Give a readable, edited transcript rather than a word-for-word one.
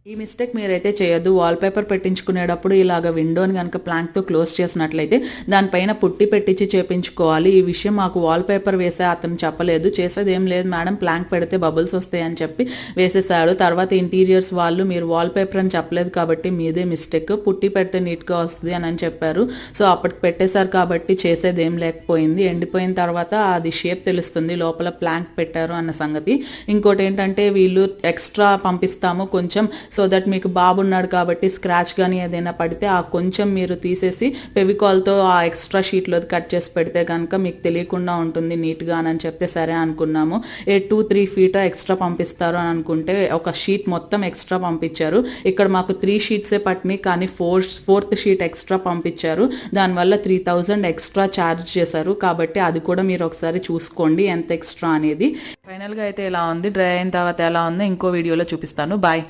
ఈ మిస్టేక్ మీరైతే చేయొద్దు. వాల్‌పేపర్ పెట్టించుకునేటప్పుడు ఇలాగ విండోని గనక ప్లాంక్‌తో క్లోజ్ చేసినట్లయితే దానిపైన పుట్టి పెట్టించి చేపించుకోవాలి. ఈ విషయం మాకు వాల్‌పేపర్ వేసే అతను చెప్పలేదు. చేసేదేం లేదు మేడం, ప్లాంక్ పెడితే బబుల్స్ వస్తాయని చెప్పి వేసేసాడు. తర్వాత ఇంటీరియర్స్ వాళ్ళు మీరు వాల్‌పేపర్ అని చెప్పలేదు కాబట్టి మీదే మిస్టేక్, పుట్టి పెడితే నీట్‌గా వస్తది అని చెప్పారు. సో అప్పటికి పెట్టేశారు కాబట్టి చేసేదేం లేకపోయింది. ఎండిపోయిన తర్వాత అది షేప్ తెలుస్తుంది లోపల ప్లాంక్ పెట్టారు అన్న సంగతి. ఇంకోటి ఏంటంటే వీళ్ళు ఎక్స్ట్రా పంపిస్తాము కొంచెం, సో దట్ మీకు బాబు ఉన్నాడు కాబట్టి స్క్రాచ్ కానీ ఏదైనా పడితే ఆ కొంచెం మీరు తీసేసి ఫెవికాల్తో ఆ ఎక్స్ట్రా షీట్లో కట్ చేసి పెడితే కనుక మీకు తెలియకుండా ఉంటుంది నీట్గా అని చెప్తే సరే అనుకున్నాము. 2-3 ఫీట్ ఎక్స్ట్రా పంపిస్తారు అని అనుకుంటే ఒక షీట్ మొత్తం ఎక్స్ట్రా పంపించారు. ఇక్కడ మాకు 3 షీట్సే పట్టినాయి కానీ ఫోర్త్ షీట్ ఎక్స్ట్రా పంపించారు. దానివల్ల 3000 ఎక్స్ట్రా ఛార్జ్ చేశారు. కాబట్టి అది కూడా మీరు ఒకసారి చూసుకోండి ఎంత ఎక్స్ట్రా అనేది. ఫైనల్గా అయితే ఇలా ఉంది. డ్రై అయిన తర్వాత ఎలా ఉందో ఇంకో వీడియోలో చూపిస్తాను. బాయ్.